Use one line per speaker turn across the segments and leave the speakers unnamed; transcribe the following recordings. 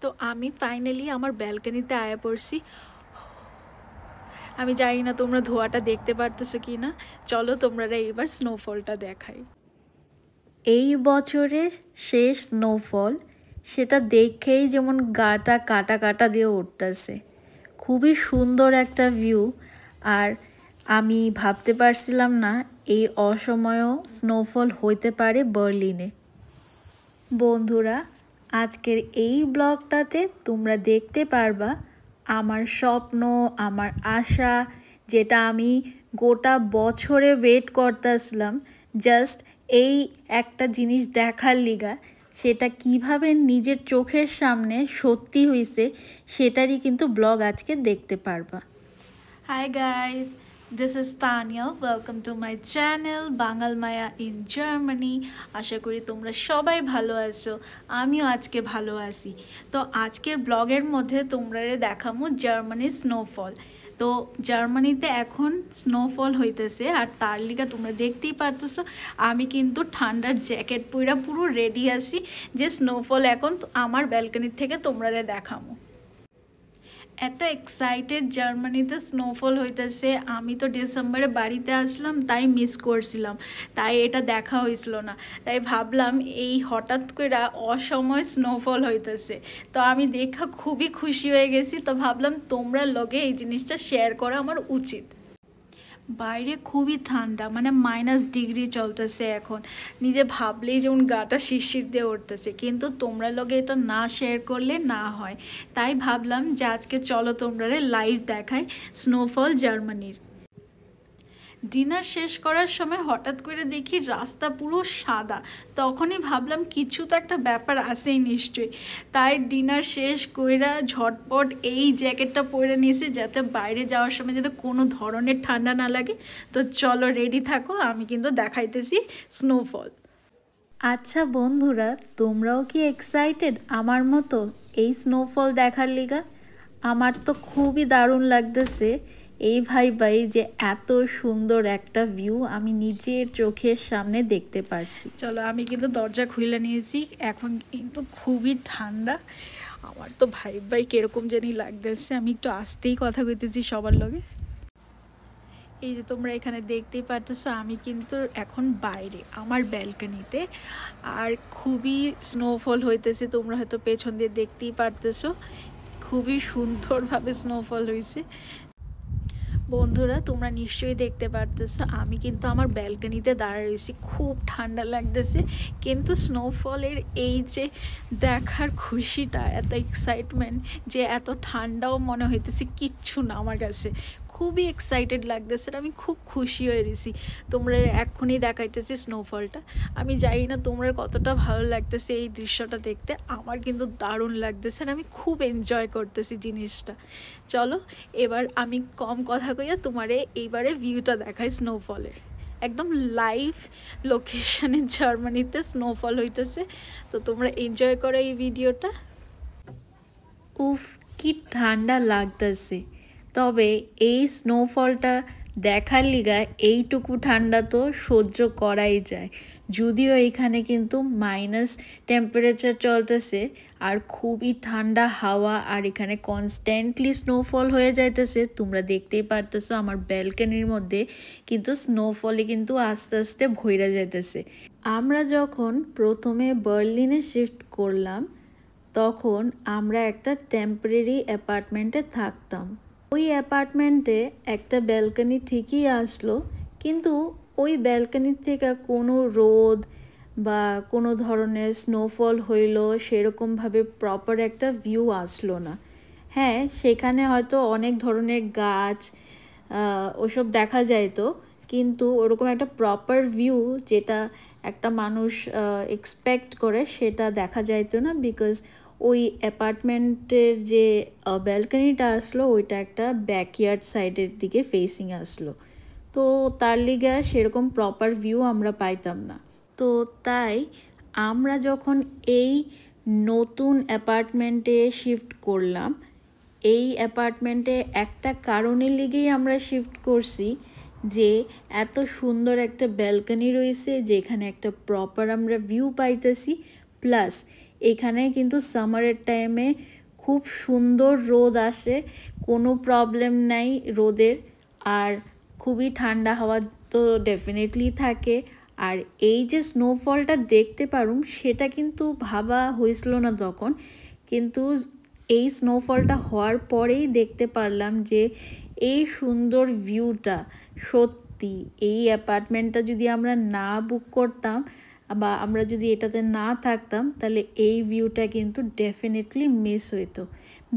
তো আমি ফাইনালি আমার ব্যালকনিতে আয়া পড়ছি। আমি জানি না তোমরা ধোঁয়াটা দেখতে পারতেছো কি না। চলো তোমরা এইবার স্নোফলটা দেখাই। এই বছরের শেষ স্নোফল, সেটা দেখেই যেমন গাটা কাটা কাটা দিয়ে উঠতেছে। খুবই সুন্দর একটা ভিউ। আর আমি ভাবতে পারছিলাম না এই অসময়েও স্নোফল হইতে পারে বার্লিনে। বন্ধুরা, আজকের এই ব্লগটাতে তোমরা দেখতে পারবা আমার স্বপ্ন, আমার আশা, যেটা আমি গোটা বছরে ওয়েট করতেছিলাম জাস্ট এই একটা জিনিস দেখার লিগা, সেটা কিভাবে নিজের চোখের সামনে সত্যি হয়েছে সেটারই কিন্তু ব্লগ আজকে দেখতে পারবা। Hi guys, this is Tanya. Welcome to my channel Bangal Maya in Germany. আশা করি তোমরা সবাই ভালো আছো, আমিও আজকে ভালো আছি। তো আজকের ব্লগের মধ্যে তোমরা দেখামু জার্মানির স্নোফল। তো জার্মানিতে এখন স্নোফল হইতেছে, আর তার লিগা তোমরা দেখতেই পারতেছো আমি কিন্তু ঠান্ডার জ্যাকেট পইরা পুরো রেডি আছি যে স্নোফল এখন আমার ব্যালকনির থেকে তোমরা দেখামু। এত এক্সাইটেড জার্মানিতে স্নোফল হইতেছে। আমি তো ডিসেম্বরে বাড়িতে আসলাম, তাই মিস করছিলাম, তাই এটা দেখা হয়েছিল না। তাই ভাবলাম এই হঠাৎ করে অসময় স্নোফল হইতেছে, তো আমি দেখা খুবই খুশি হয়ে গেছি। তো ভাবলাম তোমরা লগে এই জিনিসটা শেয়ার করা আমার উচিত। বাইরে খুবই ঠান্ডা, মানে -ডিগ্রি চলতেছে এখন। নিজে ভাবলেই যেমন গাটা শিরশির দিয়ে উঠতেছে, কিন্তু তোমরা লগে এটা না শেয়ার করলে না হয়। তাই ভাবলাম যে আজকে চলো তোমরা লাইভ দেখাই স্নোফল জার্মানির। ডিনার শেষ করার সময় হঠাৎ করে দেখি রাস্তা পুরো সাদা। তখনই ভাবলাম কিছু তো একটা ব্যাপার আছেই নিশ্চয়ই। তাই ডিনার শেষ কইরা ঝটপট এই জ্যাকেটটা পরে নিয়েছি, যাতে বাইরে যাওয়ার সময় যাতে কোনো ধরনের ঠান্ডা না লাগে। তো চলো রেডি থাকো, আমি কিন্তু দেখাইতেছি স্নোফল। আচ্ছা বন্ধুরা, তোমরাও কি এক্সাইটেড আমার মতো এই স্নোফল দেখার লিগা? আমার তো খুবই দারুণ লাগতেছে এই ভাই যে এত সুন্দর একটা ভিউ আমি নিজের চোখের সামনে দেখতে পারছি। চলো আমি কিন্তু দরজা খুলে নিয়েছি, এখন কিন্তু খুবই ঠান্ডা। আমার তো ভাই কিরকম জানি লাগতেছে। আমি একটু আস্তেই কথা কইতেছি সবার লগে। এই যে তোমরা এখানে দেখতেই পারতেছো আমি কিন্তু এখন বাইরে আমার ব্যালকনিতে, আর খুবই স্নোফল হইতেছে। তোমরা হয়তো পেছন দিয়ে দেখতেই পারতেছো খুবই সুন্দরভাবে স্নোফল হয়েছে। বন্ধুরা, তোমরা নিশ্চয়ই দেখতে পারতেছো আমি কিন্তু আমার ব্যালকনিতে দাঁড়িয়ে রয়েছি। খুব ঠান্ডা লাগতেছে, কিন্তু স্নোফলের এই যে দেখার খুশিটা, এত এক্সাইটমেন্ট যে এত ঠান্ডাও মনে হইতেছে কিচ্ছু না আমার কাছে। খুবই এক্সাইটেড লাগতেছে, আমি খুব খুশি হয়ে রয়েছি। তোমরা এক্ষুনি দেখাইতেছি স্নোফলটা। আমি জানি না তোমরা কতটা ভালো লাগতেছে এই দৃশ্যটা দেখতে। আমার কিন্তু দারুণ লাগতেছে, আর আমি খুব এনজয় করতেছি জিনিসটা। চলো এবার আমি কম কথা কইয়া তোমারে এইবারে ভিউটা দেখাই স্নোফলের। একদম লাইভ লোকেশনে জার্মানিতে স্নোফল হইতেছে। তো তোমরা এনজয় করো এই ভিডিওটা। উফ, কি ঠান্ডা লাগতেছে। তবে এই স্নোফলটা দেখার লিগা এইটুকু ঠান্ডা তো সহ্য করাই যায়। যদিও এখানে কিন্তু মাইনাস টেম্পারেচার চলতেছে, আর খুবই ঠান্ডা হাওয়া, আর এখানে কনস্ট্যান্টলি স্নোফল হয়ে যাইতেছে। তোমরা দেখতেই পারতেছো আমার ব্যালকনির মধ্যে কিন্তু স্নোফলে কিন্তু আস্তে আস্তে ভইরা যাইতেছে। আমরা যখন প্রথমে বার্লিনে শিফট করলাম, তখন আমরা একটা টেম্পোরারি অ্যাপার্টমেন্টে থাকতাম। ওই অ্যাপার্টমেন্টে একটা ব্যালকনি ঠিকই আসলো, কিন্তু ওই ব্যালকনির থেকে কোনো রোদ বা কোনো ধরনের স্নোফল হইল সেরকমভাবে প্রপার একটা ভিউ আসলো না। হ্যাঁ, সেখানে হয়তো অনেক ধরনের গাছ ওসব দেখা যাইতো, কিন্তু ওরকম একটা প্রপার ভিউ যেটা একটা মানুষ এক্সপেক্ট করে সেটা দেখা যাইতো না। বিকজ ওই অ্যাপার্টমেন্টের যে ব্যালকনিটা আসলো ওইটা একটা ব্যাকইয়ার্ড সাইডের দিকে ফেসিং আসলো, তো তার লিগে সেরকম প্রপার ভিউ আমরা পাইতাম না। তো তাই আমরা যখন এই নতুন অ্যাপার্টমেন্টে শিফট করলাম, এই অ্যাপার্টমেন্টে একটা কারণের লিগেই আমরা শিফট করছি, যে এত সুন্দর একটা ব্যালকনি রয়েছে যেখানে একটা প্রপার আমরা ভিউ পাইতেছি, প্লাস এখানে কিন্তু সামারের টাইমে খুব সুন্দর রোদ আসে, কোনো প্রবলেম নাই রোদের, আর খুবই ঠান্ডা হাওয়া তো ডেফিনেটলি থাকে। আর এই যে স্নোফলটা দেখতে পারুম সেটা কিন্তু ভাবা হয়েছিল না তখন, কিন্তু এই স্নোফলটা হওয়ার পরেই দেখতে পারলাম যে এই সুন্দর ভিউটা সত্যি, এই অ্যাপার্টমেন্টটা যদি আমরা না বুক করতাম বা আমরা যদি এটাতে না থাকতাম তাহলে এই ভিউটা কিন্তু ডেফিনেটলি মিস হইতো।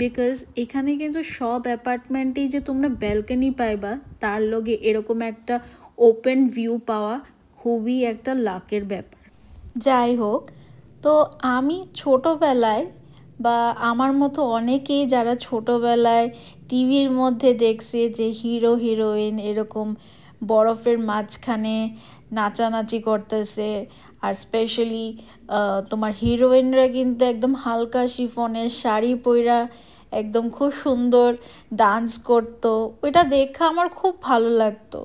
বিকজ এখানে কিন্তু সব অ্যাপার্টমেন্টেই যে তোমরা ব্যালকনি পাইবা তার লগে এরকম একটা ওপেন ভিউ পাওয়া খুবই একটা লাকের ব্যাপার। যাই হোক, তো আমি ছোটোবেলায় বা আমার মতো অনেকেই যারা ছোটোবেলায় টিভির মধ্যে দেখছে যে হিরো হিরোইন এরকম বরফের মাঝখানে নাচানাচি করতেছে, আর স্পেশালি তোমার হিরোইনরা কিন্তু একদম হালকা শিফনের শাড়ি পইরা একদম খুব সুন্দর ডান্স করতো, ওইটা দেখা আমার খুব ভালো লাগতো।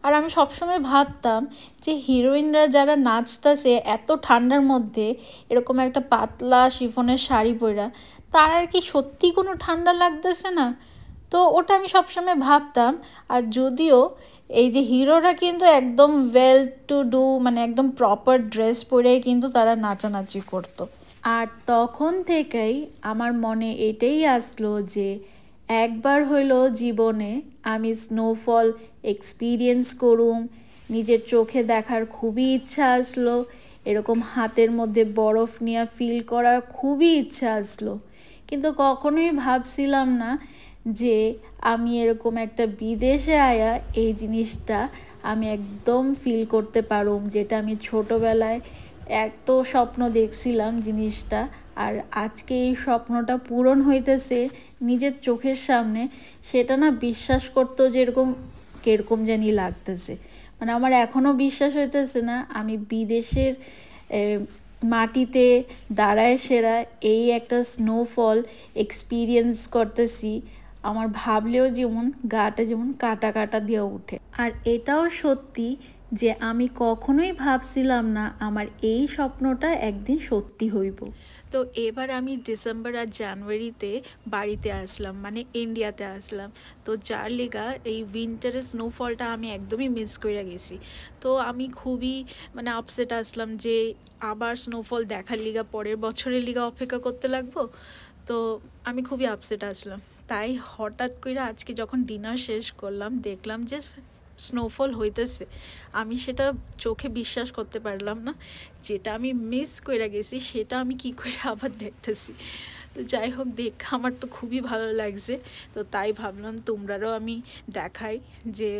আর আমি সবসময় ভাবতাম যে হিরোইনরা যারা নাচতেছে এত ঠান্ডার মধ্যে এরকম একটা পাতলা শিফনের শাড়ি পরা, তার আর কি সত্যি কোনো ঠান্ডা লাগতেছে না? তো ওটা আমি সবসময় ভাবতাম। আর যদিও এই যে হিরোরা কিন্তু একদম ওয়েল টু ডু, মানে একদম প্রপার ড্রেস পরেই কিন্তু তারা নাচানাচি করতো। আর তখন থেকেই আমার মনে এটাই আসলো যে একবার হইলো জীবনে আমি স্নোফল এক্সপিরিয়েন্স করুম, নিজের চোখে দেখার খুবই ইচ্ছা আসলো, এরকম হাতের মধ্যে বরফ নিয়ে ফিল করার খুবই ইচ্ছা আসলো। কিন্তু কখনোই ভাবছিলাম না যে আমি এরকম একটা বিদেশে আয়া এই জিনিসটা আমি একদম ফিল করতে পারুম, যেটা আমি ছোটোবেলায় এত স্বপ্ন দেখছিলাম জিনিসটা, আর আজকে এই স্বপ্নটা পূরণ হইতেছে নিজের চোখের সামনে। সেটা না বিশ্বাস করতেও যেরকম কিরকম জানি লাগতেছে, মানে আমার এখনও বিশ্বাস হইতেছে না আমি বিদেশের মাটিতে দাঁড়ায় সেরা এই একটা স্নোফল এক্সপিরিয়েন্স করতেছি। আমার ভাবলেও যেমন গাটা যেমন কাটা কাটা দিয়ে উঠে। আর এটাও সত্যি যে আমি কখনোই ভাবছিলাম না আমার এই স্বপ্নটা একদিন সত্যি হইব। তো এবার আমি ডিসেম্বর আর জানুয়ারিতে বাড়িতে আসলাম, মানে ইন্ডিয়াতে আসলাম। তো যার লেগা এই উইন্টারের স্নোফলটা আমি একদমই মিস করে গেছি। তো আমি খুবই মানে আপসেট আসলাম যে আবার স্নোফল দেখার লিগা পরের বছরের লিগা অপেক্ষা করতে লাগবো। তো আমি খুবই আপসেট আসলাম। তাই হঠাৎ করে আজকে যখন ডিনার শেষ করলাম দেখলাম যে স্নোফল হইতেছে, আমি সেটা চোখে বিশ্বাস করতে পারলাম না। যেটা আমি মিস করে গেছি সেটা আমি কি করে আবার দেখতেছি। তো যাই হোক, দেখা আমার তো খুবই ভালো লাগছে। তো তাই ভাবলাম তোমরাও আমি দেখাই যে,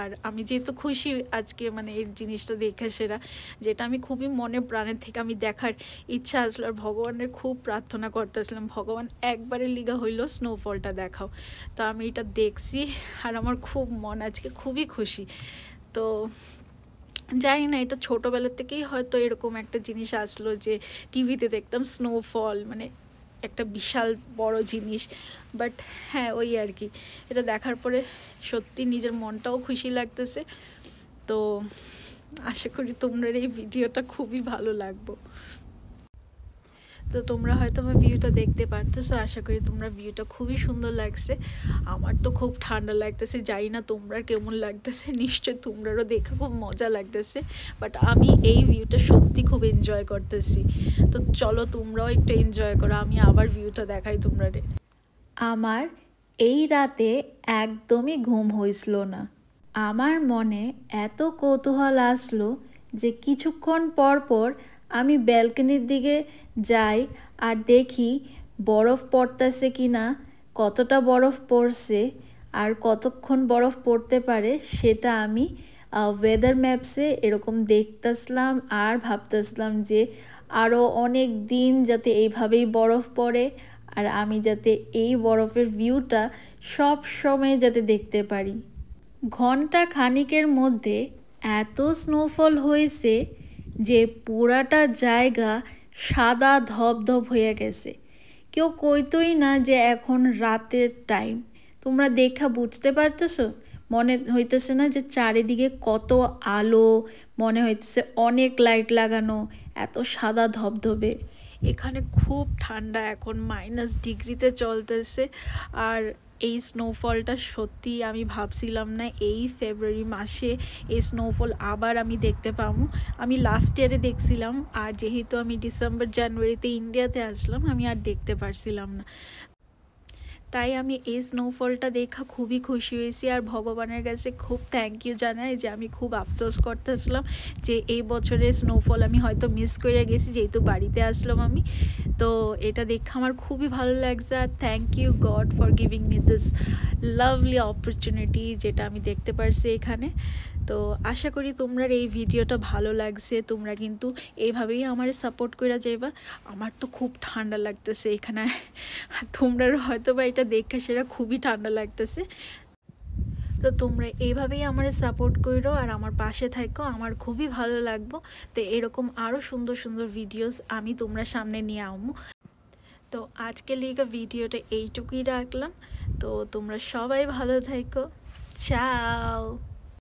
আর আমি যেহেতু খুশি আজকে মানে এই জিনিসটা দেখে সেরা, যেটা আমি খুবই মনে প্রাণের থেকে আমি দেখার ইচ্ছা আসলো। আর ভগবানের খুব প্রার্থনা করতেছিলাম, ভগবান একবারের লিগা হইলো স্নোফলটা দেখাও। তো আমি এটা দেখছি আর আমার খুব মন আজকে খুবই খুশি। তো জানি না এটা ছোটোবেলার থেকেই হয়তো এরকম একটা জিনিস আসলো যে টিভিতে দেখতাম স্নোফল মানে একটা বিশাল বড় জিনিস। বাট হ্যাঁ, ওই আর কি, এটা দেখার পরে সত্যি নিজের মনটাও খুশি লাগতেছে। তো আশা করি তোমরা এই ভিডিওটা খুবই ভালো লাগবে। তো তোমরা হয়তো আমার ভিউটা দেখতে পারতেছো, আশা করি তোমরা ভিউটা খুবই সুন্দর লাগছে। আমার তো খুব ঠান্ডা লাগতেছে, জানি না তোমরা কেমন লাগতেছে, নিশ্চয় তোমরারও দেখে খুব মজা লাগতেছে। বাট আমি এই ভিউটা সত্যি খুব এনজয় করতেছি। তো চলো তোমরাও একটু এনজয় করো, আমি আবার ভিউটা দেখাই তোমরা। আমার এই রাতে একদমই ঘুম হইছিল না। আমার মনে এত কৌতূহল আসলো যে কিছুক্ষণ পর পর আমি ব্যালকনির দিকে যাই আর দেখি বরফ পড়তেছে কি না, কতটা বরফ পড়ছে আর কতক্ষণ বরফ পড়তে পারে সেটা আমি ওয়েদার ম্যাপসে এরকম দেখতেছিলাম। আর ভাবতেছিলাম যে আরও অনেক দিন যাতে এইভাবেই বরফ পড়ে, আর আমি যাতে এই বরফের ভিউটা সব সময় যাতে দেখতে পারি। ঘন্টা খানিকের মধ্যে এত স্নোফল হয়েছে যে পুরাটা জায়গা সাদা ধবধব হয়ে গেছে। কেউ কইতোই না যে এখন রাতের টাইম। তোমরা দেখা বুঝতে পারতেছো? মনে হইতেছে না যে চারিদিকে কত আলো, মনে হইতেছে অনেক লাইট লাগানো, এত সাদা ধবধবে। এখানে খুব ঠান্ডা, এখন -ডিগ্রিতে চলতেছে। আর এই স্নোফলটা সত্যি আমি ভাবছিলাম না এই ফেব্রুয়ারি মাসে এই স্নোফল আবার আমি দেখতে পাবো। আমি লাস্ট ইয়ারে দেখছিলাম, আর যেহেতু আমি ডিসেম্বর জানুয়ারিতে ইন্ডিয়াতে আসলাম আমি আর দেখতে পারছিলাম না। তাই আমি এই স্নোফলটা দেখা খুবই খুশি হয়েছি, আর ভগবানের কাছে খুব থ্যাংক ইউ জানাই যে আমি খুব আফসোস করতেছিলাম যে এই বছরের স্নোফল আমি হয়তো মিস করে গেছি যেহেতু বাড়িতে আসলাম আমি। তো এটা দেখে আমার খুবই ভালো লাগছে, আর thank you God for giving me this lovely opportunity যেটা আমি দেখতে পারছি এখানে। তো আশা করি তোমরা এই ভিডিওটা ভালো লাগছে, তোমরা কিন্তু এইভাবেই আমার সাপোর্ট করে যাইবা। আমার তো খুব ঠান্ডা লাগতেছে এখানে, তোমরা হয়তো বা এটা দেখে সেটা খুবই ঠান্ডা লাগতেছে। তো তোমরা এইভাবেই আমার সাপোর্ট করো আর আমার পাশে থাকো, আমার খুবই ভালো লাগবো। তো এরকম আরও সুন্দর সুন্দর ভিডিওস আমি তোমরা সামনে নিয়ে আমু। তো আজকে লিগা ভিডিওটা এইটুকুই রাখলাম। তো তোমরা সবাই ভালো থাকো, চাও।